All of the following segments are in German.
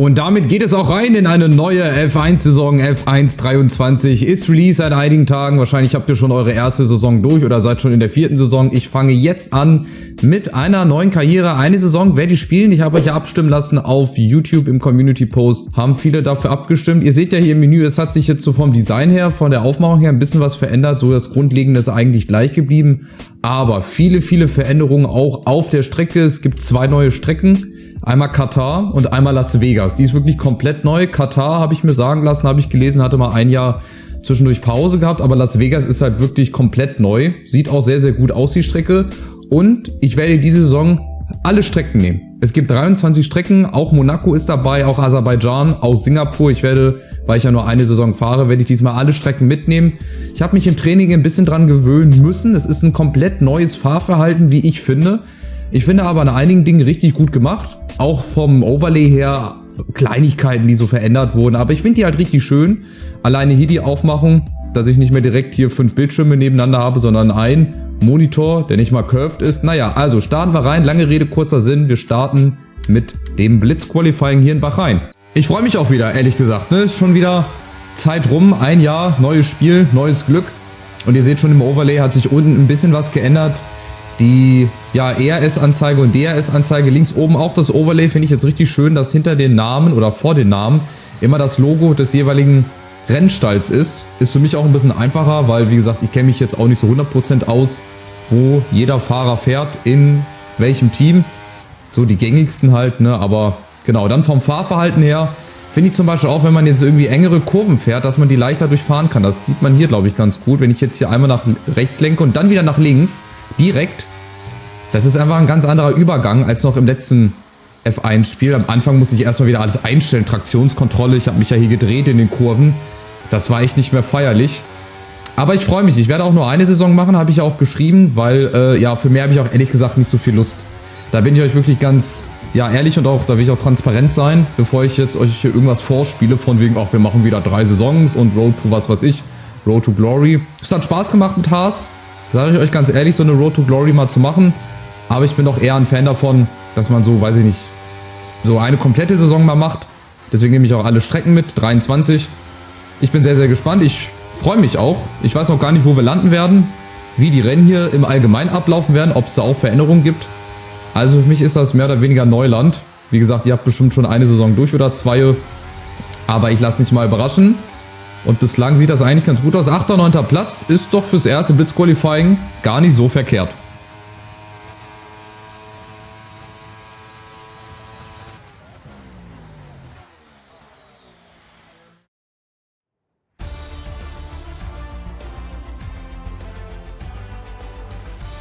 Und damit geht es auch rein in eine neue F1-Saison. F1 23 ist Release seit einigen Tagen. Wahrscheinlich habt ihr schon eure erste Saison durch oder seid schon in der 4. Saison. Ich fange jetzt an mit einer neuen Karriere. Eine Saison werde ich spielen. Ich habe euch ja abstimmen lassen auf YouTube im Community-Post. Haben viele dafür abgestimmt. Ihr seht ja hier im Menü, es hat sich jetzt so vom Design her, von der Aufmachung her ein bisschen was verändert. So das Grundlegende ist eigentlich gleich geblieben. Aber viele Veränderungen auch auf der Strecke. Es gibt 2 neue Strecken. Einmal Katar und einmal Las Vegas. Die ist wirklich komplett neu. Katar, habe ich mir sagen lassen, habe ich gelesen, hatte mal ein Jahr zwischendurch Pause gehabt. Aber Las Vegas ist halt wirklich komplett neu. Sieht auch sehr gut aus, die Strecke. Und ich werde diese Saison alle Strecken nehmen. Es gibt 23 Strecken. Auch Monaco ist dabei, auch Aserbaidschan, auch Singapur. Ich werde, weil ich ja nur eine Saison fahre, werde ich diesmal alle Strecken mitnehmen. Ich habe mich im Training ein bisschen dran gewöhnen müssen. Es ist ein komplett neues Fahrverhalten, wie ich finde. Ich finde aber an einigen Dingen richtig gut gemacht. Auch vom Overlay her Kleinigkeiten, die so verändert wurden. Aber ich finde die halt richtig schön. Alleine hier die Aufmachung, dass ich nicht mehr direkt hier 5 Bildschirme nebeneinander habe, sondern ein Monitor, der nicht mal curved ist. Naja, also starten wir rein. Lange Rede, kurzer Sinn. Wir starten mit dem Blitz-Qualifying hier in Bahrain. Ich freue mich auch wieder, ehrlich gesagt. Ist schon wieder Zeit rum. Ein Jahr, neues Spiel, neues Glück. Und ihr seht schon, im Overlay hat sich unten ein bisschen was geändert. Die ERS-Anzeige und DRS-Anzeige links oben auch das Overlay finde ich jetzt richtig schön, dass hinter den Namen oder vor den Namen immer das Logo des jeweiligen Rennstalls ist. Ist für mich auch ein bisschen einfacher, weil wie gesagt, ich kenne mich jetzt auch nicht so 100% aus, wo jeder Fahrer fährt, in welchem Team. So die gängigsten halt, ne, aber genau, dann vom Fahrverhalten her finde ich zum Beispiel auch, wenn man jetzt irgendwie engere Kurven fährt, dass man die leichter durchfahren kann. Das sieht man hier, glaube ich, ganz gut. Wenn ich jetzt hier einmal nach rechts lenke und dann wieder nach links, direkt. Das ist einfach ein ganz anderer Übergang als noch im letzten F1-Spiel. Am Anfang musste ich erstmal wieder alles einstellen. Traktionskontrolle, ich habe mich ja hier gedreht in den Kurven. Das war echt nicht mehr feierlich. Aber ich freue mich. Ich werde auch nur eine Saison machen, habe ich ja auch geschrieben, weil ja, für mehr habe ich auch ehrlich gesagt nicht so viel Lust. Da bin ich euch wirklich ganz ehrlich und auch, da will ich auch transparent sein, bevor ich jetzt euch hier irgendwas vorspiele, von wegen, ach, wir machen wieder 3 Saisons und Road to was weiß ich, Road to Glory. Es hat Spaß gemacht mit Haas. Sage ich euch ganz ehrlich, so eine Road to Glory mal zu machen. Aber ich bin doch eher ein Fan davon, dass man so, weiß ich nicht, so eine komplette Saison mal macht. Deswegen nehme ich auch alle Strecken mit, 23. Ich bin sehr gespannt. Ich freue mich auch. Ich weiß noch gar nicht, wo wir landen werden, wie die Rennen hier im Allgemeinen ablaufen werden, ob es da auch Veränderungen gibt. Also für mich ist das mehr oder weniger Neuland. Wie gesagt, ihr habt bestimmt schon eine Saison durch oder 2. Aber ich lasse mich mal überraschen. Und bislang sieht das eigentlich ganz gut aus. 8., 9. Platz ist doch fürs erste Blitz-Qualifying gar nicht so verkehrt.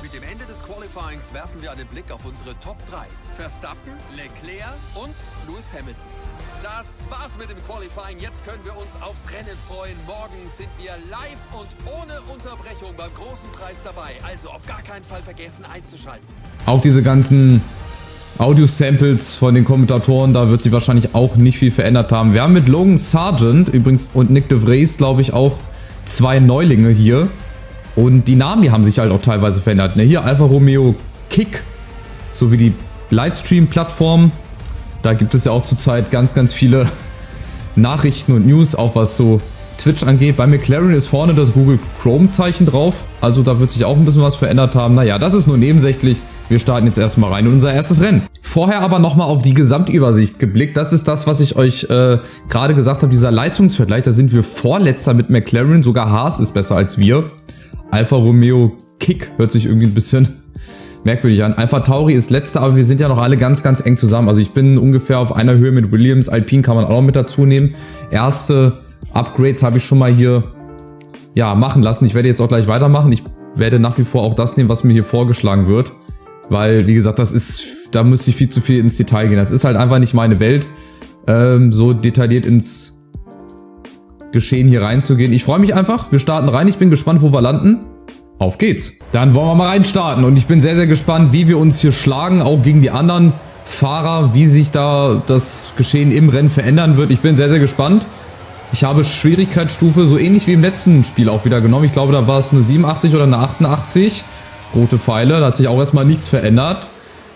Mit dem Ende des Qualifyings werfen wir einen Blick auf unsere Top 3. Verstappen, Leclerc und Lewis Hamilton. Das war's mit dem Qualifying. Jetzt können wir uns aufs Rennen freuen. Morgen sind wir live und ohne Unterbrechung beim großen Preis dabei. Also auf gar keinen Fall vergessen einzuschalten. Auch diese ganzen Audio-Samples von den Kommentatoren, da wird sich wahrscheinlich auch nicht viel verändert haben. Wir haben mit Logan Sargent übrigens und Nick de Vries, glaube ich, auch 2 Neulinge hier. Und die Namen, die haben sich halt auch teilweise verändert. Ne? Hier Alfa Romeo Kick, sowie die Livestream-Plattform. Da gibt es ja auch zurzeit ganz viele Nachrichten und News, auch was so Twitch angeht. Bei McLaren ist vorne das Google Chrome-Zeichen drauf. Also da wird sich auch ein bisschen was verändert haben. Naja, das ist nur nebensächlich. Wir starten jetzt erstmal rein in unser erstes Rennen. Vorher aber nochmal auf die Gesamtübersicht geblickt. Das ist das, was ich euch gerade gesagt habe, dieser Leistungsvergleich. Da sind wir Vorletzter mit McLaren. Sogar Haas ist besser als wir. Alfa Romeo Kick hört sich irgendwie ein bisschen merkwürdig an. Alpha Tauri ist letzter, aber wir sind ja noch alle ganz eng zusammen. Also ich bin ungefähr auf einer Höhe mit Williams. Alpine kann man auch noch mit dazu nehmen. Erste Upgrades habe ich schon mal hier machen lassen. Ich werde jetzt auch gleich weitermachen. Ich werde nach wie vor auch das nehmen, was mir hier vorgeschlagen wird. Weil, wie gesagt, da müsste ich viel zu viel ins Detail gehen. Das ist halt einfach nicht meine Welt, so detailliert ins Geschehen hier reinzugehen. Ich freue mich einfach. Wir starten rein. Ich bin gespannt, wo wir landen. Auf geht's. Dann wollen wir mal reinstarten. Und ich bin sehr gespannt, wie wir uns hier schlagen, auch gegen die anderen Fahrer, wie sich da das Geschehen im Rennen verändern wird. Ich bin sehr gespannt. Ich habe Schwierigkeitsstufe so ähnlich wie im letzten Spiel auch wieder genommen. Ich glaube, da war es eine 87 oder eine 88. Rote Pfeile. Da hat sich auch erstmal nichts verändert.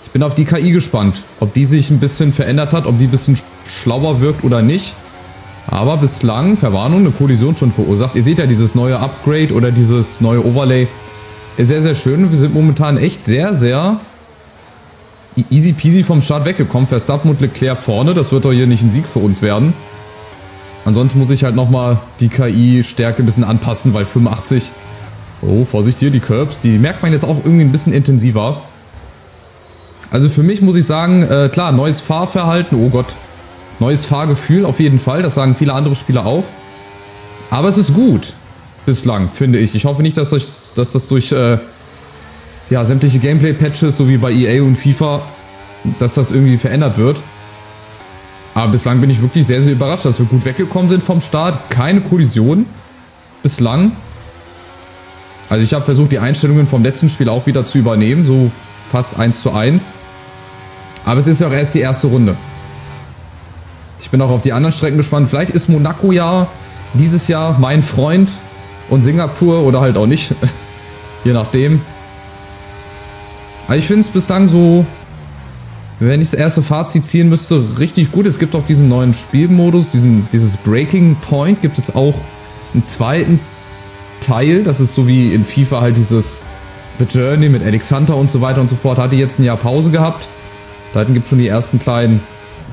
Ich bin auf die KI gespannt, ob die sich ein bisschen verändert hat, ob die ein bisschen schlauer wirkt oder nicht. Aber bislang, Verwarnung, eine Kollision schon verursacht. Ihr seht ja dieses neue Upgrade oder dieses neue Overlay. Ist sehr, sehr schön. Wir sind momentan echt sehr, sehr easy peasy vom Start weggekommen. Verstappen und Leclerc vorne. Das wird doch hier nicht ein Sieg für uns werden. Ansonsten muss ich halt nochmal die KI-Stärke ein bisschen anpassen, weil 85... Oh, Vorsicht hier, die Curbs, die merkt man jetzt auch irgendwie ein bisschen intensiver. Also für mich muss ich sagen, klar, neues Fahrverhalten, oh Gott, neues Fahrgefühl auf jeden Fall, das sagen viele andere Spieler auch. Aber es ist gut, bislang, finde ich. Ich hoffe nicht, dass das durch ja, sämtliche Gameplay-Patches, so wie bei EA und FIFA, dass das irgendwie verändert wird. Aber bislang bin ich wirklich sehr, sehr überrascht, dass wir gut weggekommen sind vom Start. Keine Kollision bislang. Also ich habe versucht, die Einstellungen vom letzten Spiel auch wieder zu übernehmen, so fast 1:1. Aber es ist ja auch erst die erste Runde. Ich bin auch auf die anderen Strecken gespannt. Vielleicht ist Monaco ja dieses Jahr mein Freund und Singapur oder halt auch nicht. Je nachdem. Aber ich finde es bislang so, wenn ich das erste Fazit ziehen müsste, richtig gut. Es gibt auch diesen neuen Spielmodus, dieses Breaking Point. Gibt es jetzt auch einen zweiten Teil. Das ist so wie in FIFA halt dieses The Journey mit Alexander und so weiter und so fort. Hatte jetzt ein Jahr Pause gehabt. Da gibt es schon die ersten kleinen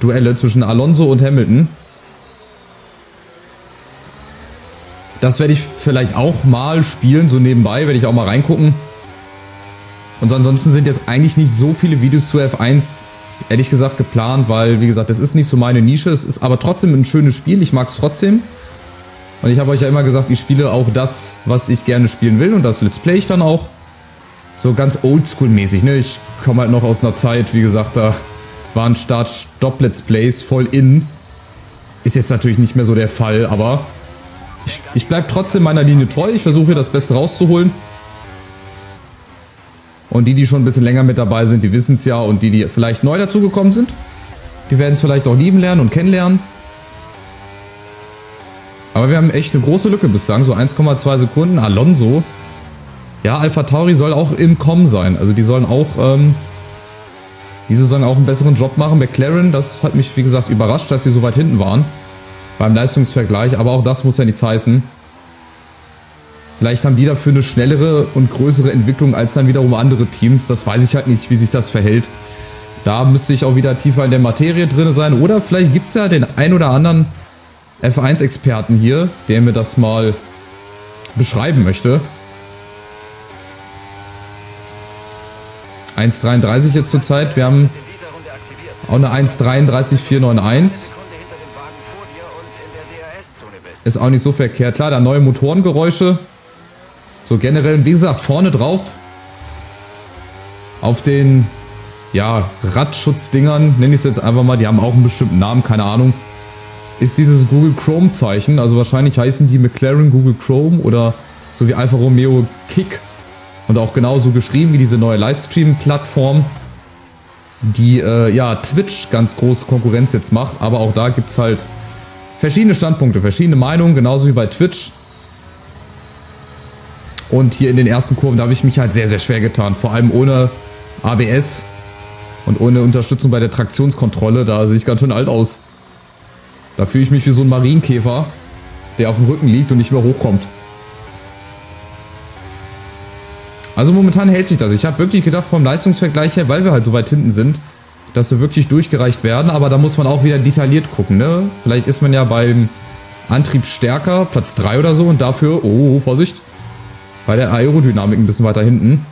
Duelle zwischen Alonso und Hamilton. Das werde ich vielleicht auch mal spielen, so nebenbei, werde ich auch mal reingucken. Und ansonsten sind jetzt eigentlich nicht so viele Videos zu F1, ehrlich gesagt, geplant, weil, wie gesagt, das ist nicht so meine Nische. Es ist aber trotzdem ein schönes Spiel, ich mag es trotzdem. Und ich habe euch ja immer gesagt, ich spiele auch das, was ich gerne spielen will, und das Let's Play ich dann auch. So ganz oldschool-mäßig, ne? Ich komme halt noch aus einer Zeit, wie gesagt, da waren Start-Stop-Let's Plays voll in. Ist jetzt natürlich nicht mehr so der Fall, aber ich bleibe trotzdem meiner Linie treu. Ich versuche hier das Beste rauszuholen. Und die schon ein bisschen länger mit dabei sind, die wissen es ja. Und die vielleicht neu dazugekommen sind, die werden es vielleicht auch lieben lernen und kennenlernen. Aber wir haben echt eine große Lücke bislang, so 1,2 Sekunden. Alonso, ja, AlphaTauri soll auch im Kommen sein. Also die sollen auch, diese sollen auch einen besseren Job machen. McLaren, das hat mich, wie gesagt, überrascht, dass sie so weit hinten waren beim Leistungsvergleich. Aber auch das muss ja nichts heißen. Vielleicht haben die dafür eine schnellere und größere Entwicklung als dann wiederum andere Teams. Das weiß ich halt nicht, wie sich das verhält. Da müsste ich auch wieder tiefer in der Materie drin sein. Oder vielleicht gibt es ja den ein oder anderen F1-Experten hier, der mir das mal beschreiben möchte. 1,33 jetzt zurzeit. Wir haben auch eine 1,33,491. Ist auch nicht so verkehrt. Klar, da neue Motorengeräusche. So generell, wie gesagt, vorne drauf. Auf den, ja, Radschutzdingern, nenne ich es jetzt einfach mal. Die haben auch einen bestimmten Namen, keine Ahnung. Ist dieses Google Chrome Zeichen. Also wahrscheinlich heißen die McLaren Google Chrome oder so wie Alfa Romeo Kick. Und auch genauso geschrieben wie diese neue Livestream-Plattform, die ja Twitch ganz große Konkurrenz jetzt macht. Aber auch da gibt es halt verschiedene Standpunkte, verschiedene Meinungen, genauso wie bei Twitch. Und hier in den ersten Kurven, da habe ich mich halt sehr, sehr schwer getan. Vor allem ohne ABS und ohne Unterstützung bei der Traktionskontrolle. Da sehe ich ganz schön alt aus. Da fühle ich mich wie so ein Marienkäfer, der auf dem Rücken liegt und nicht mehr hochkommt. Also momentan hält sich das. Ich habe wirklich gedacht vom Leistungsvergleich her, weil wir halt so weit hinten sind, dass sie wirklich durchgereicht werden. Aber da muss man auch wieder detailliert gucken, ne? Vielleicht ist man ja beim Antrieb stärker, Platz 3 oder so. Und dafür, oh, Vorsicht, bei der Aerodynamik ein bisschen weiter hinten.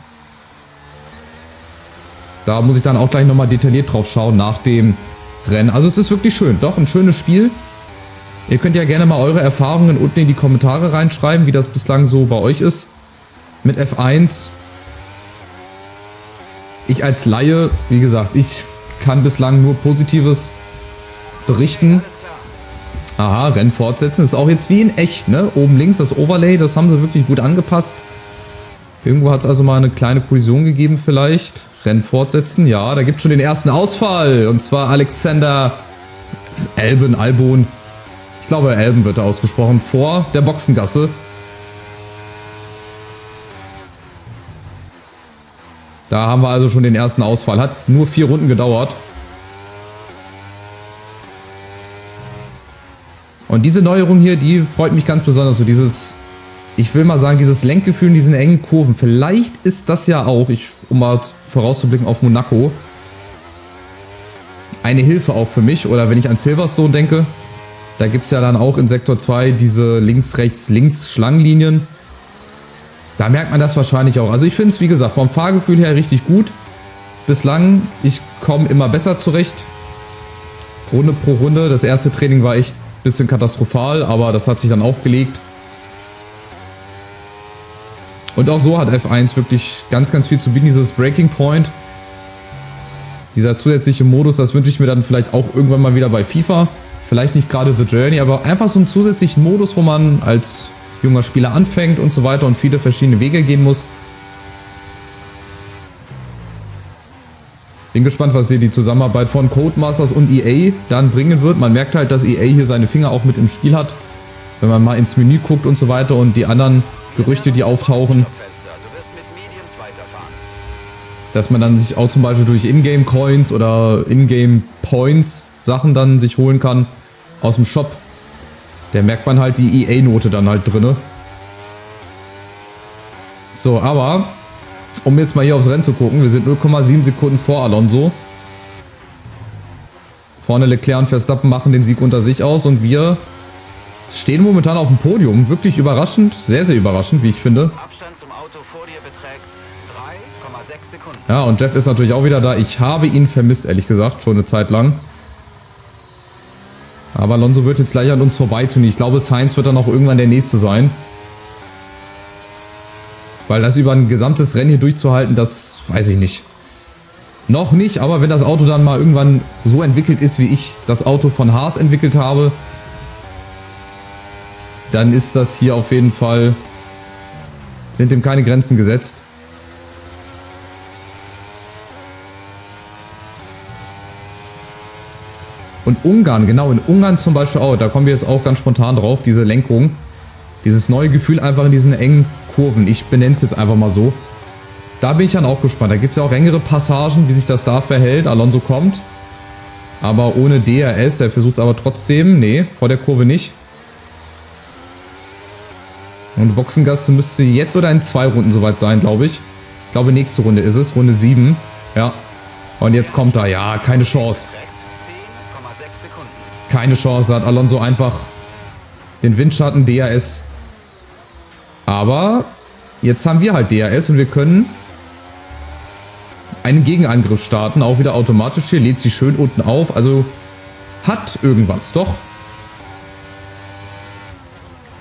Da muss ich dann auch gleich nochmal detailliert drauf schauen nach dem Rennen. Also es ist wirklich schön. Doch, ein schönes Spiel. Ihr könnt ja gerne mal eure Erfahrungen unten in die Kommentare reinschreiben, wie das bislang so bei euch ist mit F1. Ich als Laie, wie gesagt, ich kann bislang nur Positives berichten. Aha, Rennen fortsetzen. Ist auch jetzt wie in echt, ne? Oben links das Overlay, das haben sie wirklich gut angepasst. Irgendwo hat es also mal eine kleine Kollision gegeben vielleicht. Rennen fortsetzen, ja, da gibt es schon den ersten Ausfall. Und zwar Alexander Albon. Ich glaube, Albon wird da ausgesprochen, vor der Boxengasse. Da haben wir also schon den ersten Ausfall. Hat nur 4 Runden gedauert. Und diese Neuerung hier, die freut mich ganz besonders. So dieses, ich will mal sagen, dieses Lenkgefühl in diesen engen Kurven. Vielleicht ist das ja auch, um mal vorauszublicken auf Monaco, eine Hilfe auch für mich. Oder wenn ich an Silverstone denke, da gibt es ja dann auch in Sektor 2 diese links-rechts-links-Schlangenlinien. Da merkt man das wahrscheinlich auch. Also ich finde es, wie gesagt, vom Fahrgefühl her richtig gut. Bislang, ich komme immer besser zurecht. Runde pro Runde. Das erste Training war echt ein bisschen katastrophal, aber das hat sich dann auch gelegt. Und auch so hat F1 wirklich ganz, ganz viel zu bieten. Dieses Breaking Point. Dieser zusätzliche Modus, das wünsche ich mir dann vielleicht auch irgendwann mal wieder bei FIFA. Vielleicht nicht gerade The Journey, aber einfach so einen zusätzlichen Modus, wo man als junger Spieler anfängt und so weiter und viele verschiedene Wege gehen muss. Bin gespannt, was hier die Zusammenarbeit von Codemasters und EA dann bringen wird. Man merkt halt, dass EA hier seine Finger auch mit im Spiel hat. Wenn man mal ins Menü guckt und so weiter und die anderen Gerüchte, die auftauchen. Dass man dann sich auch zum Beispiel durch Ingame-Coins oder Ingame-Points Sachen dann sich holen kann aus dem Shop. Da merkt man halt die EA-Note dann halt drinne. So, aber um jetzt mal hier aufs Rennen zu gucken, wir sind 0,7 Sekunden vor Alonso. Vorne Leclerc und Verstappen machen den Sieg unter sich aus und wir stehen momentan auf dem Podium. Wirklich überraschend, sehr, sehr überraschend, wie ich finde. Abstand zum Auto vor dir beträgt 3,6 Sekunden. Ja, und Jeff ist natürlich auch wieder da. Ich habe ihn vermisst, ehrlich gesagt, schon eine Zeit lang. Aber Alonso wird jetzt gleich an uns vorbeiziehen. Ich glaube, Sainz wird dann auch irgendwann der Nächste sein. Weil das über ein gesamtes Rennen hier durchzuhalten, das weiß ich nicht. Noch nicht, aber wenn das Auto dann mal irgendwann so entwickelt ist, wie ich das Auto von Haas entwickelt habe, dann ist das hier auf jeden Fall, sind dem keine Grenzen gesetzt. Und Ungarn, genau, in Ungarn zum Beispiel auch, da kommen wir jetzt auch ganz spontan drauf, diese Lenkung. Dieses neue Gefühl einfach in diesen engen Kurven, ich benenne es jetzt einfach mal so. Da bin ich dann auch gespannt, da gibt es ja auch engere Passagen, wie sich das da verhält. Alonso kommt, aber ohne DRS, er versucht es aber trotzdem, nee, vor der Kurve nicht. Und Boxengasse müsste jetzt oder in 2 Runden soweit sein, glaube ich. Ich glaube, nächste Runde ist es, Runde 7, ja. Und jetzt kommt er, ja, keine Chance. Keine Chance, hat Alonso einfach den Windschatten, DRS. Aber jetzt haben wir halt DRS und wir können einen Gegenangriff starten, auch wieder automatisch hier, lädt sich schön unten auf, also hat irgendwas, doch.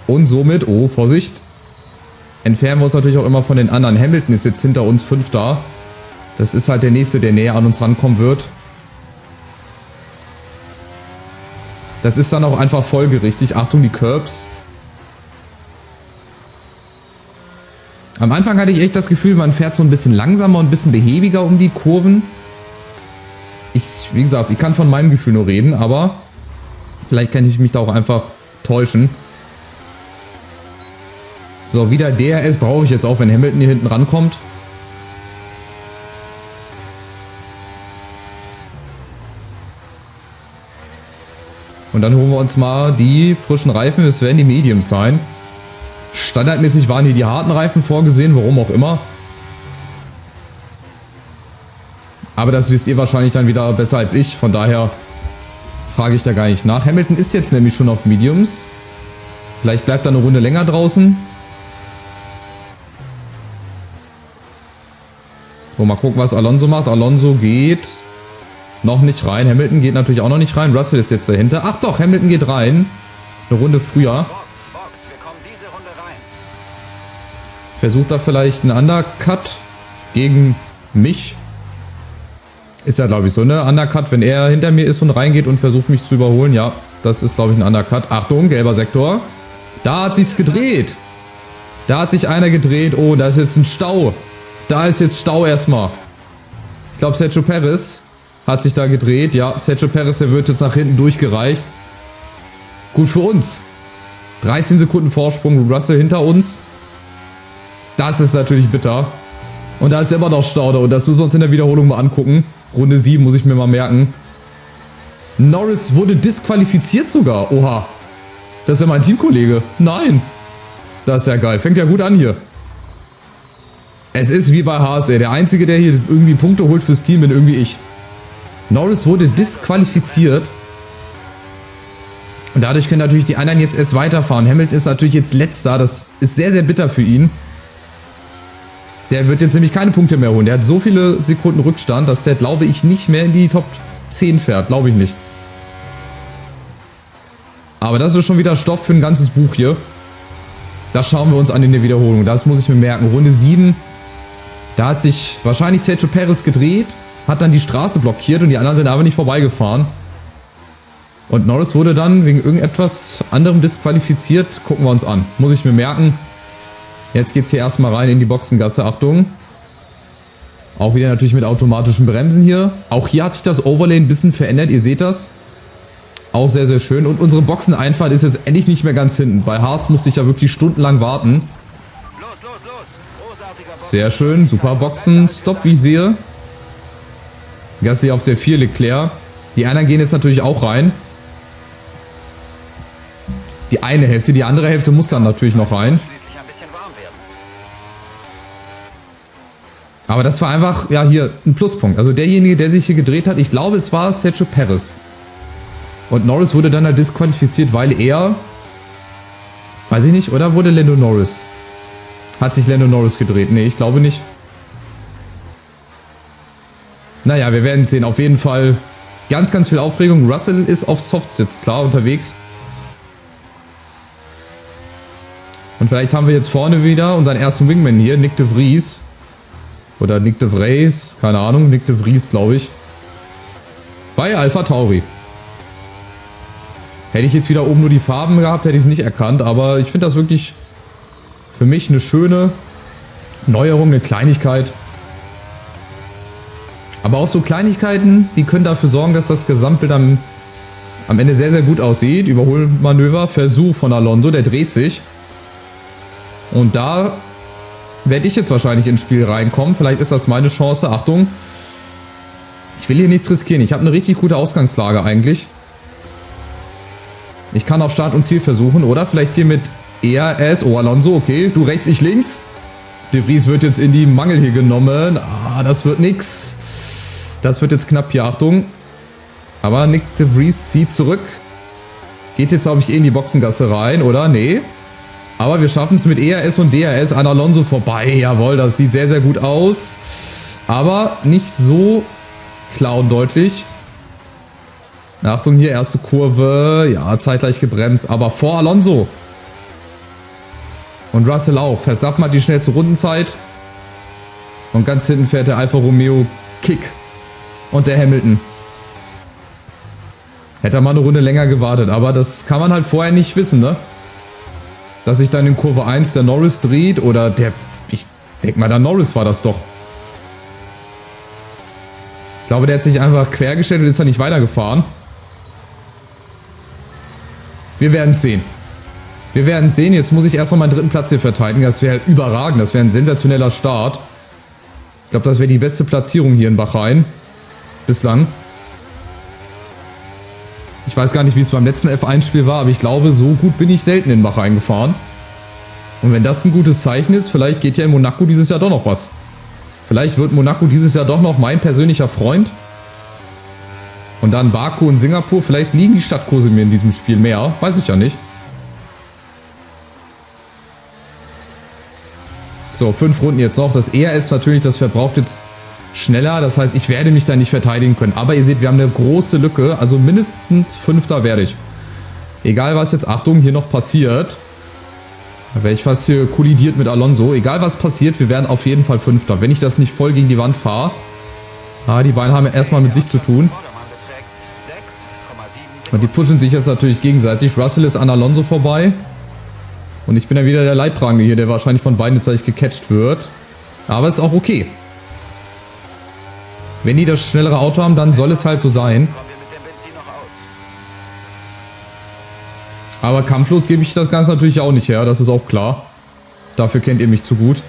Und somit, oh, Vorsicht, entfernen wir uns natürlich auch immer von den anderen. Hamilton ist jetzt hinter uns 5. Das ist halt der Nächste, der näher an uns rankommen wird. Das ist dann auch einfach folgerichtig. Achtung, die Curbs. Am Anfang hatte ich echt das Gefühl, man fährt so ein bisschen langsamer und ein bisschen behäbiger um die Kurven. Wie gesagt, ich kann von meinem Gefühl nur reden, aber vielleicht kann ich mich da auch einfach täuschen. So, wieder DRS brauche ich jetzt auch, wenn Hamilton hier hinten rankommt. Und dann holen wir uns mal die frischen Reifen. Es werden die Mediums sein. Standardmäßig waren hier die harten Reifen vorgesehen, warum auch immer. Aber das wisst ihr wahrscheinlich dann wieder besser als ich. Von daher frage ich da gar nicht nach. Hamilton ist jetzt nämlich schon auf Mediums. Vielleicht bleibt er eine Runde länger draußen. So, mal gucken, was Alonso macht. Alonso geht noch nicht rein. Hamilton geht natürlich auch noch nicht rein. Russell ist jetzt dahinter. Ach doch, Hamilton geht rein. Eine Runde früher. Versucht er vielleicht einen Undercut gegen mich. Ist ja, glaube ich, so, ne? Undercut, wenn er hinter mir ist und reingeht und versucht mich zu überholen. Ja, das ist, glaube ich, ein Undercut. Achtung, gelber Sektor. Da hat sich's gedreht. Da hat sich einer gedreht. Oh, da ist jetzt ein Stau. Da ist jetzt Stau erstmal. Ich glaube, Sergio Perez hat sich da gedreht. Ja, Sergio Perez, der wird jetzt nach hinten durchgereicht. Gut für uns. 13 Sekunden Vorsprung. Russell hinter uns. Das ist natürlich bitter. Und da ist immer noch Staude. Und das müssen wir uns in der Wiederholung mal angucken. Runde 7 muss ich mir mal merken. Norris wurde disqualifiziert sogar. Oha. Das ist ja mein Teamkollege. Nein. Das ist ja geil. Fängt ja gut an hier. Es ist wie bei Haas, ey. Der Einzige, der hier irgendwie Punkte holt fürs Team, bin irgendwie ich. Norris wurde disqualifiziert. Und dadurch können natürlich die anderen jetzt erst weiterfahren. Hamilton ist natürlich jetzt Letzter. Das ist sehr, sehr bitter für ihn. Der wird jetzt nämlich keine Punkte mehr holen. Der hat so viele Sekunden Rückstand, dass der, glaube ich, nicht mehr in die Top 10 fährt. Glaube ich nicht. Aber das ist schon wieder Stoff für ein ganzes Buch hier. Das schauen wir uns an in der Wiederholung. Das muss ich mir merken. Runde 7. Da hat sich wahrscheinlich Sergio Perez gedreht, hat dann die Straße blockiert und die anderen sind aber nicht vorbeigefahren. Und Norris wurde dann wegen irgendetwas anderem disqualifiziert. Gucken wir uns an. Muss ich mir merken. Jetzt geht es hier erstmal rein in die Boxengasse. Achtung. Auch wieder natürlich mit automatischen Bremsen hier. Auch hier hat sich das Overlay ein bisschen verändert. Ihr seht das. Auch sehr, sehr schön. Und unsere Boxeneinfahrt ist jetzt endlich nicht mehr ganz hinten. Bei Haas musste ich ja wirklich stundenlang warten. Sehr schön. Super Boxen-Stop, wie ich sehe. Gasly auf der 4, Leclerc. Die anderen gehen jetzt natürlich auch rein. Die eine Hälfte. Die andere Hälfte muss dann natürlich noch rein. Aber das war einfach, ja, hier ein Pluspunkt. Also derjenige, der sich hier gedreht hat, ich glaube, es war Sergio Perez. Und Norris wurde dann halt disqualifiziert, weil er, weiß ich nicht, oder wurde Lando Norris? Hat sich Lando Norris gedreht? Nee, ich glaube nicht. Naja, wir werden sehen. Auf jeden Fall ganz, ganz viel Aufregung. Russell ist auf Softsitz, klar, unterwegs. Und vielleicht haben wir jetzt vorne wieder unseren ersten Wingman hier, Nick de Vries. Oder Nick de Vries, keine Ahnung, Nick de Vries, glaube ich. Bei Alpha Tauri. Hätte ich jetzt wieder oben nur die Farben gehabt, hätte ich es nicht erkannt. Aber ich finde das wirklich für mich eine schöne Neuerung, eine Kleinigkeit. Aber auch so Kleinigkeiten, die können dafür sorgen, dass das Gesamtbild am Ende sehr, sehr gut aussieht. Überholmanöver, Versuch von Alonso, der dreht sich. Und da werde ich jetzt wahrscheinlich ins Spiel reinkommen. Vielleicht ist das meine Chance. Achtung. Ich will hier nichts riskieren. Ich habe eine richtig gute Ausgangslage eigentlich. Ich kann auf Start und Ziel versuchen. Oder vielleicht hier mit ERS. Oh, Alonso, okay. Du rechts, ich links. De Vries wird jetzt in die Mangel hier genommen. Ah, das wird nix. Das wird jetzt knapp hier. Achtung. Aber Nick de Vries zieht zurück. Geht jetzt, glaube ich, in die Boxengasse rein, oder? Nee. Aber wir schaffen es mit ERS und DRS an Alonso vorbei. Jawohl, das sieht sehr, sehr gut aus. Aber nicht so klar und deutlich. Achtung hier, erste Kurve. Ja, zeitgleich gebremst, aber vor Alonso. Und Russell auch. Verstappen hat die schnellste Rundenzeit. Und ganz hinten fährt der Alfa Romeo Kick. Und der Hamilton. Hätte er mal eine Runde länger gewartet. Aber das kann man halt vorher nicht wissen, ne? Dass sich dann in Kurve 1 der Norris dreht oder der... Ich denke mal, der Norris war das doch. Ich glaube, der hat sich einfach quergestellt und ist dann nicht weitergefahren. Wir werden es sehen. Wir werden es sehen. Jetzt muss ich erstmal meinen dritten Platz hier verteidigen. Das wäre überragend. Das wäre ein sensationeller Start. Ich glaube, das wäre die beste Platzierung hier in Bahrain. Bislang. Ich weiß gar nicht, wie es beim letzten F1-Spiel war, aber ich glaube, so gut bin ich selten in Bahrain gefahren. Und wenn das ein gutes Zeichen ist, vielleicht geht ja in Monaco dieses Jahr doch noch was. Vielleicht wird Monaco dieses Jahr doch noch mein persönlicher Freund. Und dann Baku und Singapur. Vielleicht liegen die Stadtkurse mir in diesem Spiel mehr. Weiß ich ja nicht. So, 5 Runden jetzt noch. Das ERS natürlich, das verbraucht jetzt schneller. Das heißt, ich werde mich da nicht verteidigen können. Aber ihr seht, wir haben eine große Lücke. Also mindestens 5. werde ich. Egal was jetzt, Achtung, hier noch passiert. Da wäre ich fast hier kollidiert mit Alonso. Egal was passiert, wir werden auf jeden Fall 5. Wenn ich das nicht voll gegen die Wand fahre. Ah, die beiden haben erstmal mit sich zu tun. Und die pushen sich jetzt natürlich gegenseitig. Russell ist an Alonso vorbei. Und ich bin dann wieder der Leidtragende hier, der wahrscheinlich von beiden jetzt gleich gecatcht wird. Aber ist auch okay. Wenn die das schnellere Auto haben, dann soll es halt so sein. Aber kampflos gebe ich das Ganze natürlich auch nicht her, das ist auch klar. Dafür kennt ihr mich zu gut.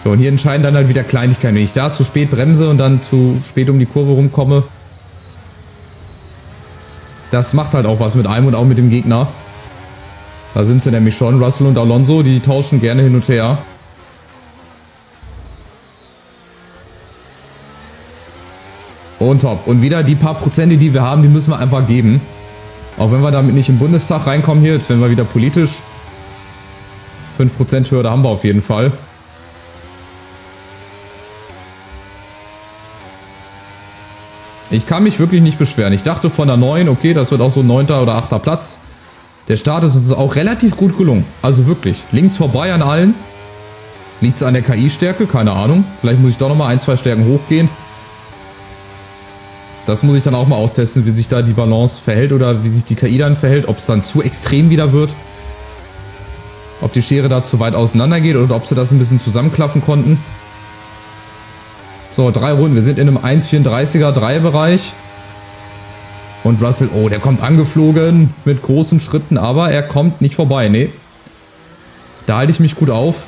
So, und hier entscheiden dann halt wieder Kleinigkeiten. Wenn ich da zu spät bremse und dann zu spät um die Kurve rumkomme, das macht halt auch was mit einem und auch mit dem Gegner. Da sind sie nämlich schon, Russell und Alonso, die tauschen gerne hin und her. Und top. Und wieder die paar Prozente, die wir haben, die müssen wir einfach geben. Auch wenn wir damit nicht im Bundestag reinkommen hier, jetzt werden wir wieder politisch. 5% Hürde haben wir auf jeden Fall. Ich kann mich wirklich nicht beschweren. Ich dachte von der 9, okay, das wird auch so ein 9. oder 8. Platz. Der Start ist uns auch relativ gut gelungen. Also wirklich. Links vorbei an allen. Liegt es an der KI-Stärke? Keine Ahnung. Vielleicht muss ich doch nochmal 1, 2 Stärken hochgehen. Das muss ich dann auch mal austesten, wie sich da die Balance verhält oder wie sich die KI dann verhält. Ob es dann zu extrem wieder wird. Ob die Schere da zu weit auseinander geht oder ob sie das ein bisschen zusammenklaffen konnten. So, 3 Runden. Wir sind in einem 1,34er 3-Bereich. Und Russell, oh, der kommt angeflogen mit großen Schritten, aber er kommt nicht vorbei, nee. Da halte ich mich gut auf.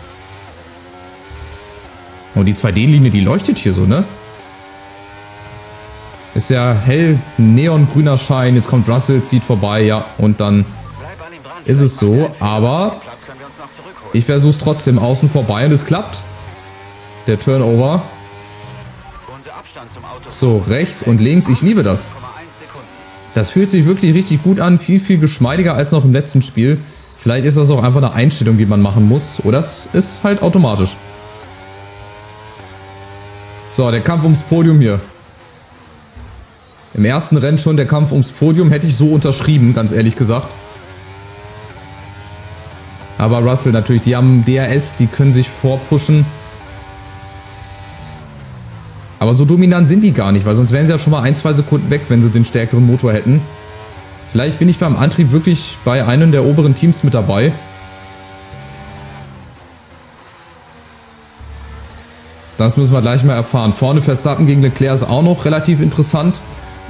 Oh, die 2D-Linie, die leuchtet hier so, ne? Ist ja hell neongrüner Schein. Jetzt kommt Russell, zieht vorbei, ja. Und dann ist es so, aber ich versuche es trotzdem außen vorbei und es klappt. Der Turnover. So, rechts und links. Ich liebe das. Das fühlt sich wirklich richtig gut an. Viel, viel geschmeidiger als noch im letzten Spiel. Vielleicht ist das auch einfach eine Einstellung, die man machen muss. Oder es ist halt automatisch. So, der Kampf ums Podium hier. Im ersten Rennen schon der Kampf ums Podium. Hätte ich so unterschrieben, ganz ehrlich gesagt. Aber Russell natürlich, die haben DRS, die können sich vorpushen. Aber so dominant sind die gar nicht, weil sonst wären sie ja schon mal 1, 2 Sekunden weg, wenn sie den stärkeren Motor hätten. Vielleicht bin ich beim Antrieb wirklich bei einem der oberen Teams mit dabei. Das müssen wir gleich mal erfahren. Vorne Verstappen gegen Leclerc ist auch noch relativ interessant.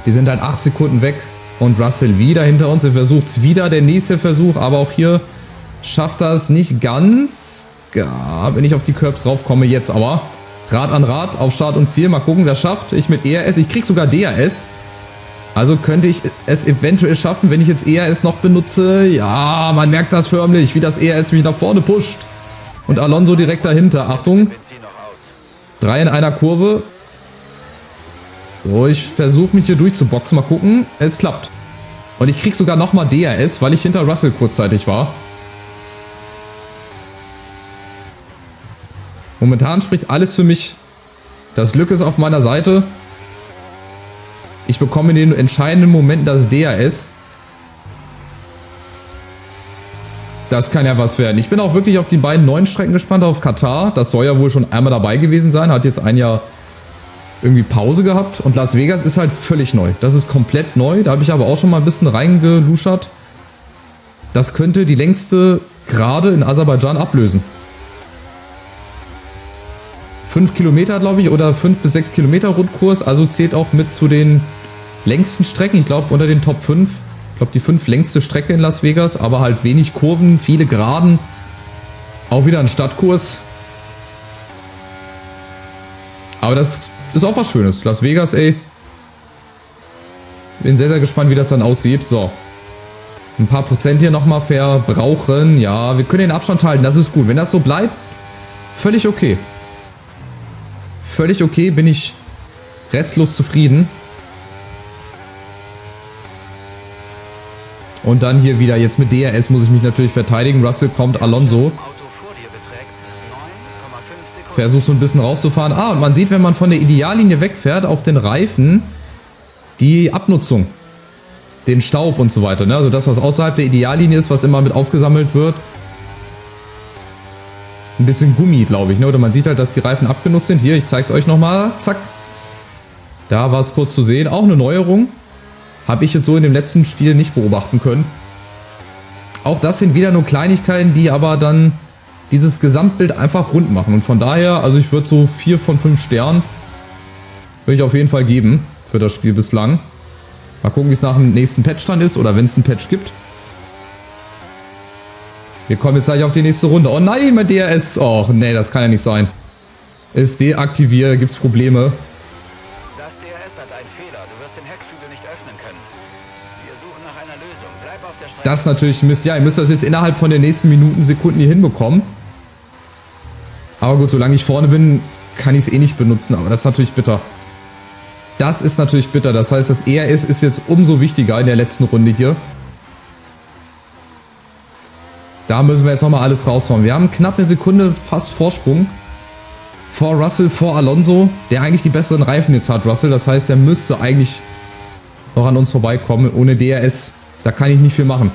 Die sind halt 8 Sekunden weg und Russell wieder hinter uns. Er versucht es wieder, der nächste Versuch, aber auch hier schafft er es nicht ganz. Ja, wenn ich auf die Curbs raufkomme, jetzt aber. Rad an Rad auf Start und Ziel. Mal gucken, wer schafft. Ich mit ERS. Ich krieg sogar DRS. Also könnte ich es eventuell schaffen, wenn ich jetzt ERS noch benutze. Ja, man merkt das förmlich, wie das ERS mich nach vorne pusht. Und Alonso direkt dahinter. Achtung. 3 in einer Kurve. So, ich versuche mich hier durchzuboxen. Mal gucken. Es klappt. Und ich krieg sogar nochmal DRS, weil ich hinter Russell kurzzeitig war. Momentan spricht alles für mich. Das Glück ist auf meiner Seite. Ich bekomme in den entscheidenden Momenten das DRS. Das kann ja was werden. Ich bin auch wirklich auf die beiden neuen Strecken gespannt, auf Katar. Das soll ja wohl schon einmal dabei gewesen sein. Hat jetzt ein Jahr irgendwie Pause gehabt. Und Las Vegas ist halt völlig neu. Das ist komplett neu. Da habe ich aber auch schon mal ein bisschen reingeluschert. Das könnte die längste Gerade in Aserbaidschan ablösen. 5 Kilometer, glaube ich, oder 5 bis 6 Kilometer Rundkurs. Also zählt auch mit zu den längsten Strecken. Ich glaube, unter den Top 5. Ich glaube, die 5 längste Strecke in Las Vegas. Aber halt wenig Kurven, viele Geraden. Auch wieder ein Stadtkurs. Aber das ist auch was Schönes. Las Vegas, ey. Bin sehr, sehr gespannt, wie das dann aussieht. So. Ein paar Prozent hier nochmal verbrauchen. Ja, wir können den Abstand halten. Das ist gut. Wenn das so bleibt, völlig okay. Völlig okay, bin ich restlos zufrieden. Und dann hier wieder, jetzt mit DRS muss ich mich natürlich verteidigen. Russell kommt, Alonso. Versucht so ein bisschen rauszufahren. Ah, und man sieht, wenn man von der Ideallinie wegfährt, auf den Reifen die Abnutzung. Den Staub und so weiter. Ne? Also das, was außerhalb der Ideallinie ist, was immer mit aufgesammelt wird. Ein bisschen Gummi, glaube ich, ne? Oder man sieht halt, dass die Reifen abgenutzt sind. Hier, ich zeige es euch nochmal. Zack. Da war es kurz zu sehen. Auch eine Neuerung. Habe ich jetzt so in dem letzten Spiel nicht beobachten können. Auch das sind wieder nur Kleinigkeiten, die aber dann dieses Gesamtbild einfach rund machen. Und von daher, also ich würde so 4 von 5 Sternen würde ich auf jeden Fall geben für das Spiel bislang. Mal gucken, wie es nach dem nächsten Patch dann ist oder wenn es einen Patch gibt. Wir kommen jetzt gleich auf die nächste Runde. Oh nein, mein DRS. Oh, nee, das kann ja nicht sein. ist deaktiviert, gibt es Probleme. Das DRS hat einen Fehler. Du wirst den Heckflügel nicht öffnen können. Wir suchen nach einer Lösung. Bleib auf der Strecke. Das ist natürlich Mist. Ja, ihr müsst das jetzt innerhalb von den nächsten Minuten, Sekunden hier hinbekommen. Aber gut, solange ich vorne bin, kann ich es eh nicht benutzen. Aber das ist natürlich bitter. Das ist natürlich bitter. Das heißt, das ERS ist jetzt umso wichtiger in der letzten Runde hier. Da müssen wir jetzt nochmal alles raushauen. Wir haben knapp eine Sekunde fast Vorsprung. Vor Russell, vor Alonso, der eigentlich die besseren Reifen jetzt hat, Russell. Das heißt, der müsste eigentlich noch an uns vorbeikommen. Ohne DRS, da kann ich nicht viel machen.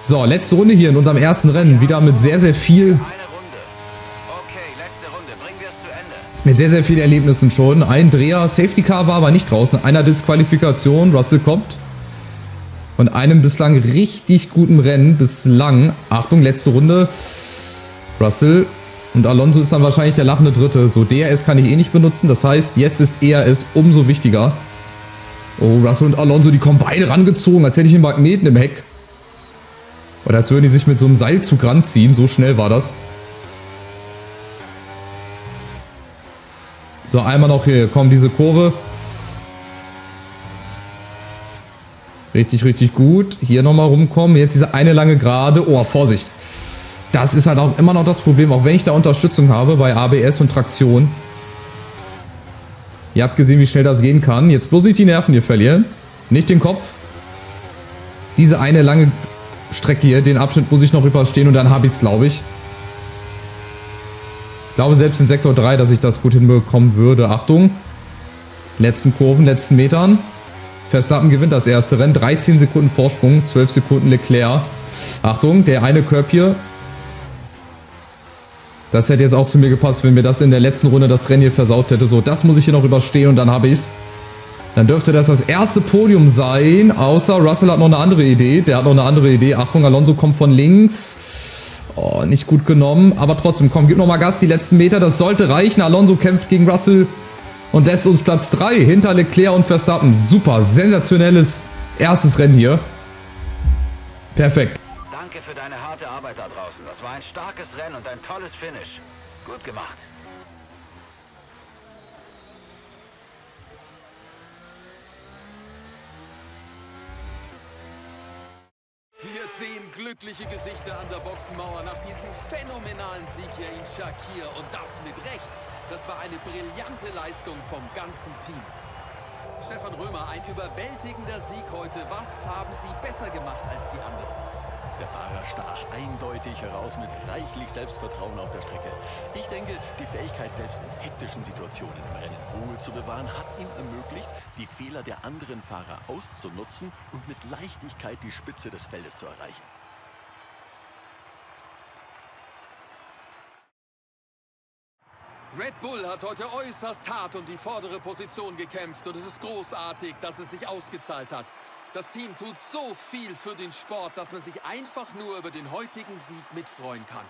So, letzte Runde hier in unserem ersten Rennen. Wieder mit sehr, sehr viel... Eine Runde. Okay, letzte Runde. Bringen wir es zu Ende. Mit sehr, sehr vielen Erlebnissen schon. Ein Dreher, Safety Car war aber nicht draußen. Einer Disqualifikation, Russell kommt. Und einem bislang richtig guten Rennen. Bislang, Achtung, letzte Runde. Russell und Alonso ist dann wahrscheinlich der lachende Dritte. So, DRS kann ich eh nicht benutzen. Das heißt, jetzt ist ERS umso wichtiger. Oh, Russell und Alonso, die kommen beide rangezogen, als hätte ich einen Magneten im Heck. Oder als würden die sich mit so einem Seilzug ranziehen. So schnell war das. So, einmal noch hier. Komm, diese Kurve. Richtig, richtig gut. Hier nochmal rumkommen. Jetzt diese eine lange Gerade. Oh, Vorsicht. Das ist halt auch immer noch das Problem, auch wenn ich da Unterstützung habe bei ABS und Traktion. Ihr habt gesehen, wie schnell das gehen kann. Jetzt bloß nicht die Nerven hier verlieren. Nicht den Kopf. Diese eine lange Strecke hier, den Abschnitt muss ich noch überstehen und dann habe ich es, glaube ich. Ich glaube selbst in Sektor 3, dass ich das gut hinbekommen würde. Achtung. Letzten Kurven, letzten Metern. Verstappen gewinnt das erste Rennen. 13 Sekunden Vorsprung, 12 Sekunden Leclerc. Achtung, der eine Curb hier. Das hätte jetzt auch zu mir gepasst, wenn mir das in der letzten Runde das Rennen hier versaut hätte. So, das muss ich hier noch überstehen und dann habe ich es. Dann dürfte das erste Podium sein. Außer Russell hat noch eine andere Idee. Der hat noch eine andere Idee. Achtung, Alonso kommt von links. Oh, nicht gut genommen. Aber trotzdem, komm, gib nochmal Gas die letzten Meter. Das sollte reichen. Alonso kämpft gegen Russell und lässt uns Platz 3 hinter Leclerc und Verstappen. Super, sensationelles erstes Rennen hier. Perfekt. Danke für deine harte Arbeit da draußen. Das war ein starkes Rennen und ein tolles Finish. Gut gemacht. Wir sehen glückliche Gesichter an der Boxenmauer nach diesem phänomenalen Sieg hier in Shakir. Und das mit Recht. Das war eine brillante Leistung vom ganzen Team. Stefan Römer, ein überwältigender Sieg heute. Was haben Sie besser gemacht als die anderen? Der Fahrer stach eindeutig heraus mit reichlich Selbstvertrauen auf der Strecke. Ich denke, die Fähigkeit, selbst in hektischen Situationen im Rennen Ruhe zu bewahren, hat ihm ermöglicht, die Fehler der anderen Fahrer auszunutzen und mit Leichtigkeit die Spitze des Feldes zu erreichen. Red Bull hat heute äußerst hart um die vordere Position gekämpft und es ist großartig, dass es sich ausgezahlt hat. Das Team tut so viel für den Sport, dass man sich einfach nur über den heutigen Sieg mitfreuen kann.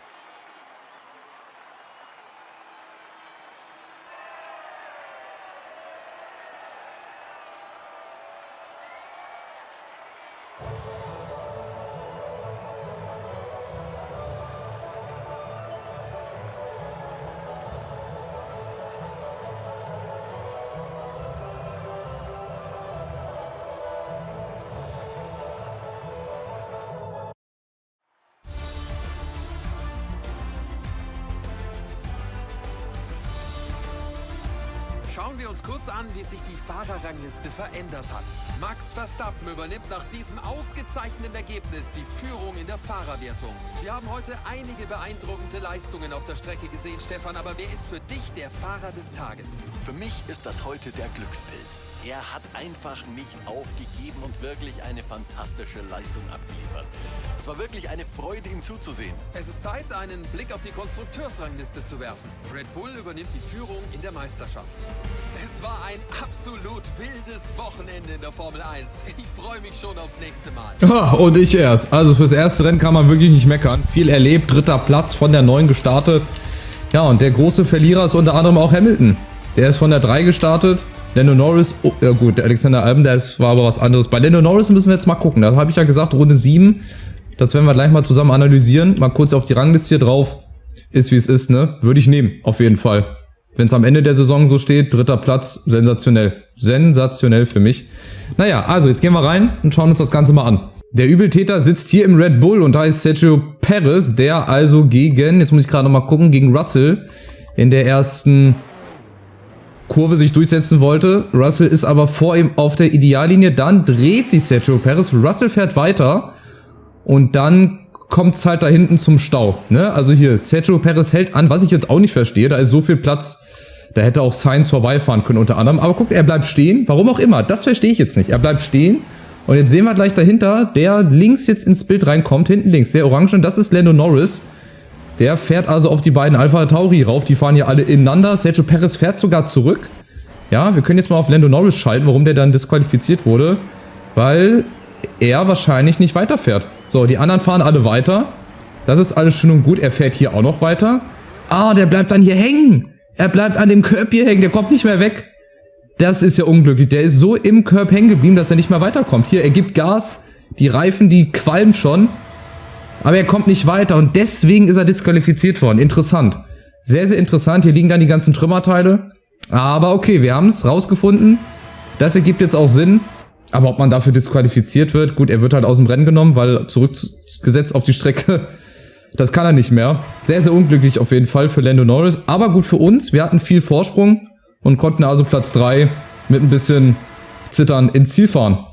Schauen wir uns kurz an, wie sich die Fahrerrangliste verändert hat. Max Verstappen übernimmt nach diesem ausgezeichneten Ergebnis die Führung in der Fahrerwertung. Wir haben heute einige beeindruckende Leistungen auf der Strecke gesehen, Stefan, aber wer ist für dich der Fahrer des Tages? Für mich ist das heute der Glückspilz. Er hat einfach nicht aufgegeben und wirklich eine fantastische Leistung abgeliefert. Es war wirklich eine Freude, ihm zuzusehen. Es ist Zeit, einen Blick auf die Konstrukteursrangliste zu werfen. Red Bull übernimmt die Führung in der Meisterschaft. Es war ein absolut wildes Wochenende in der Formel 1. Ich freue mich schon aufs nächste Mal. Und ich erst. Also fürs erste Rennen kann man wirklich nicht meckern. Viel erlebt, 3. Platz von der 9 gestartet. Ja, und der große Verlierer ist unter anderem auch Hamilton. Der ist von der 3 gestartet. Lando Norris, oh, ja gut, Alexander Albon, das war aber was anderes. Bei Lando Norris müssen wir jetzt mal gucken. Da habe ich ja gesagt, Runde 7. Das werden wir gleich mal zusammen analysieren. Mal kurz auf die Rangliste hier drauf. ist wie es ist, ne? Würde ich nehmen, auf jeden Fall. Wenn es am Ende der Saison so steht, 3. Platz, sensationell. Sensationell für mich. Naja, also jetzt gehen wir rein und schauen uns das Ganze mal an. Der Übeltäter sitzt hier im Red Bull und heißt Sergio Perez, der also gegen, jetzt muss ich gerade nochmal gucken, gegen Russell in der ersten Kurve sich durchsetzen wollte. Russell ist aber vor ihm auf der Ideallinie, dann dreht sich Sergio Perez, Russell fährt weiter und dann kommt es halt da hinten zum Stau. Ne? Also hier, Sergio Perez hält an, was ich jetzt auch nicht verstehe, da ist so viel Platz, da hätte auch Sainz vorbeifahren können unter anderem. Aber guck, er bleibt stehen, warum auch immer, das verstehe ich jetzt nicht. Er bleibt stehen und jetzt sehen wir gleich dahinter, der links jetzt ins Bild reinkommt, hinten links, der Orange, das ist Lando Norris. Der fährt also auf die beiden Alpha Tauri rauf, die fahren hier alle ineinander. Sergio Perez fährt sogar zurück. Ja, wir können jetzt mal auf Lando Norris schalten, warum der dann disqualifiziert wurde. Weil er wahrscheinlich nicht weiterfährt. So, die anderen fahren alle weiter. Das ist alles schön und gut. Er fährt hier auch noch weiter. Ah, der bleibt dann hier hängen. Er bleibt an dem Curb hier hängen. Der kommt nicht mehr weg. Das ist ja unglücklich. Der ist so im Curb hängen geblieben, dass er nicht mehr weiterkommt. Hier, er gibt Gas. Die Reifen, die qualmen schon. Aber er kommt nicht weiter und deswegen ist er disqualifiziert worden. Interessant. Sehr, sehr interessant. Hier liegen dann die ganzen Trümmerteile. Aber okay, wir haben es rausgefunden. Das ergibt jetzt auch Sinn. Aber ob man dafür disqualifiziert wird, gut, er wird halt aus dem Rennen genommen, weil zurückgesetzt auf die Strecke, das kann er nicht mehr. Sehr, sehr unglücklich auf jeden Fall für Lando Norris. Aber gut für uns. Wir hatten viel Vorsprung und konnten also Platz 3 mit ein bisschen Zittern ins Ziel fahren.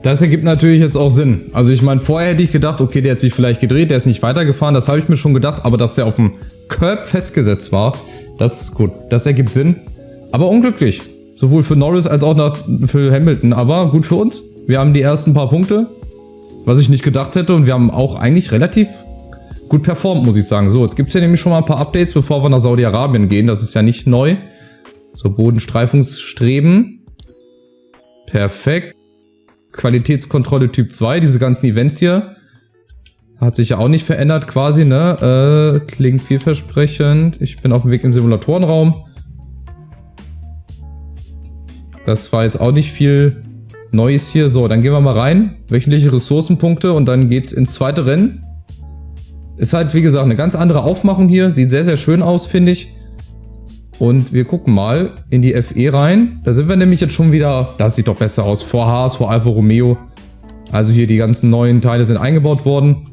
Das ergibt natürlich jetzt auch Sinn. Also ich meine, vorher hätte ich gedacht, okay, der hat sich vielleicht gedreht, der ist nicht weitergefahren, das habe ich mir schon gedacht, aber dass der auf dem Curb festgesetzt war, das ist gut, das ergibt Sinn. Aber unglücklich, sowohl für Norris als auch für Hamilton, aber gut für uns. Wir haben die ersten paar Punkte, was ich nicht gedacht hätte und wir haben auch eigentlich relativ gut performt, muss ich sagen. So, jetzt gibt es ja nämlich schon mal ein paar Updates, bevor wir nach Saudi-Arabien gehen, das ist ja nicht neu. So, Bodenstreifungsstreben. Perfekt. Qualitätskontrolle Typ 2, diese ganzen Events hier. Hat sich ja auch nicht verändert quasi, ne? Klingt vielversprechend. Ich bin auf dem Weg im Simulatorenraum. Das war jetzt auch nicht viel Neues hier. So, dann gehen wir mal rein. Wöchentliche Ressourcenpunkte und dann geht's ins zweite Rennen. Ist halt, wie gesagt, eine ganz andere Aufmachung hier. Sieht sehr, sehr schön aus, finde ich. Und wir gucken mal in die FE rein. Da sind wir nämlich jetzt schon wieder... Das sieht doch besser aus. Vor Haas, vor Alfa Romeo. Also hier die ganzen neuen Teile sind eingebaut worden.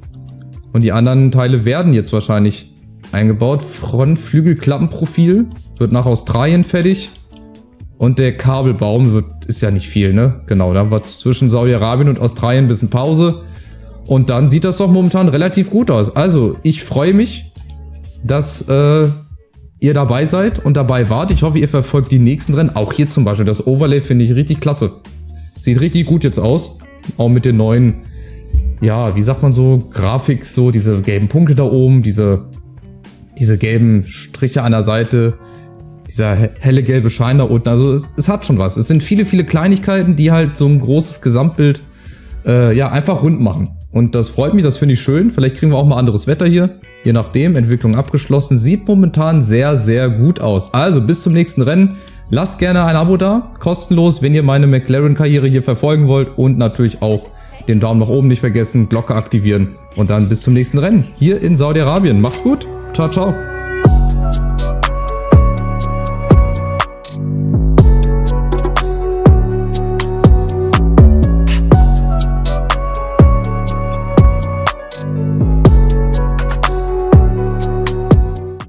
Und die anderen Teile werden jetzt wahrscheinlich eingebaut. Frontflügelklappenprofil wird nach Australien fertig. Und der Kabelbaum ist ja nicht viel, ne? Genau, da war zwischen Saudi-Arabien und Australien ein bisschen Pause. Und dann sieht das doch momentan relativ gut aus. Also, ich freue mich, dass... ihr dabei seid und dabei wart. Ich hoffe, ihr verfolgt die nächsten Rennen. Auch hier zum Beispiel. Das Overlay finde ich richtig klasse. Sieht richtig gut jetzt aus. Auch mit den neuen, ja, wie sagt man so, Grafik, so diese gelben Punkte da oben, diese gelben Striche an der Seite, dieser helle gelbe Schein da unten. Also es hat schon was. Es sind viele, viele Kleinigkeiten, die halt so ein großes Gesamtbild ja, einfach rund machen. Und das freut mich, das finde ich schön. Vielleicht kriegen wir auch mal anderes Wetter hier. Je nachdem, Entwicklung abgeschlossen. Sieht momentan sehr, sehr gut aus. Also bis zum nächsten Rennen. Lasst gerne ein Abo da. Kostenlos, wenn ihr meine McLaren-Karriere hier verfolgen wollt. Und natürlich auch den Daumen nach oben nicht vergessen. Glocke aktivieren. Und dann bis zum nächsten Rennen. Hier in Saudi-Arabien. Macht's gut. Ciao, ciao.